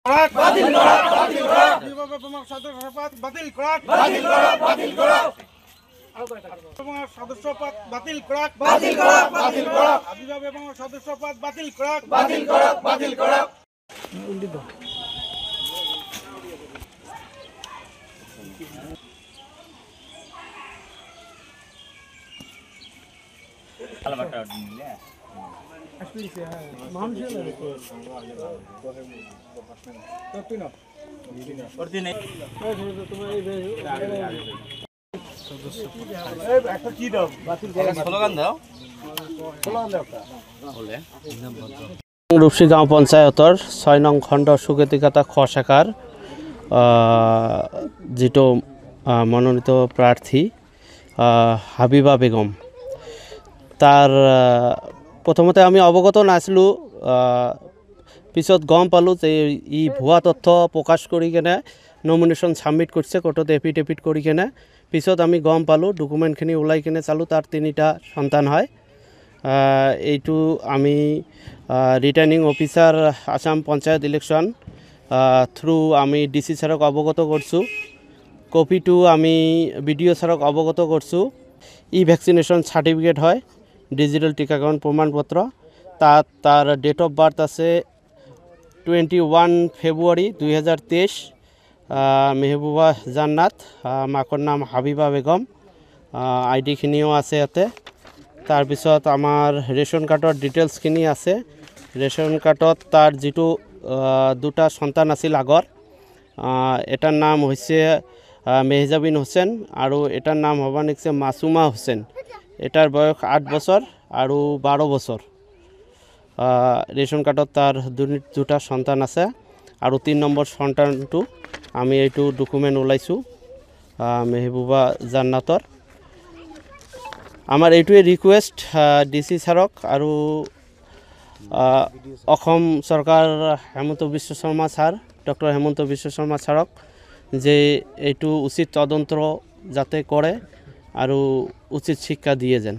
বাতিল করা বাতিল করা বিভাগ প্রমাণ সদস্যপদ বাতিল করা বাতিল করা বাতিল করা প্রমাণ সদস্যপদ বাতিল করা বাতিল করা বাতিল করা বিভাগ প্রমাণ সদস্যপদ বাতিল করা বাতিল করা বাতিল করা উল্লিখিত আলাবাটা নিলে एक्सपीरियंस है मामले में तो ना और दिन একটা কি দাও বাতিল করে স্লোগান দাও বলে রূপসী গাঁও পঞ্চায়তৰ ৬ নং খণ্ড সুগতিকাতা খ শাখাৰ যিটো মনোনীত প্ৰাৰ্থী হাবিবা বেগম তাৰ প্ৰথমতে আমি অৱগত নাছিলোঁ পিছত গম পালোঁ যে ই ভুৱা তথ্য প্ৰকাশ কৰি কেনে নমিনেশ্যন ছাবমিট কৰিছে কোৰ্টত এফিডেভিট কৰি কেনে পিছত আমি গম পালোঁ ডকুমেণ্টখিনি ওলাই কেনে চালোঁ তাৰ ৩টা সন্তান হয় এইটো আমি returning officer Assam panchayat election through আমি ডিসি ছাৰক অৱগত কৰিছোঁ কপিটো আমি বিডিঅ' ছাৰক অৱগত কৰিছোঁ ই ভেকচিনেশ্যন চাৰ্টিফিকেট হয় ডিজিটেল টিকাকৰণ প্ৰমাণপত্ৰ তাত তাৰ ডেট অফ বাৰ্থ আছে 21 ফেব্ৰুৱাৰী 2023 মেহবুবা জান্নাত মাকৰ নাম হাবিবা বেগম আইডিখিনিও আছে ইয়াতে তাৰপিছত আমাৰ ৰেচন কাৰ্ডৰ ডিটেইলছখিনি আছে ৰেচন কাৰ্ডত তাৰ যিটো দুটা সন্তান আছিল আগৰ এটাৰ নাম হৈছে মেহজাবিন হোসেন আৰু এটাৰ নাম হ'ব নেক্সট মাসুমা হোসেন এটাৰ বয়স 8 বছৰ আৰু 12 বছৰ ৰেচন কাৰ্ডত তাৰ দুটা সন্তান আছে আৰু 3 নম্বৰ সন্তানটো আমি এইটো ডকুমেণ্ট ওলাইছোঁ মেহবুবা জান্নাতৰ আমাৰ এইটোৱে ৰিকুৱেষ্ট ডিসি ছাৰক আৰু অসম চৰকাৰ হেমন্ত বিশ্ব শৰ্মা ছাৰ ডক্টৰ হেমন্ত বিশ্ব শৰ্মা ছাৰক যে এইটো উচিত তদন্ত যাতে কৰে আৰু উচিত শিক্ষা দিয়ে যেন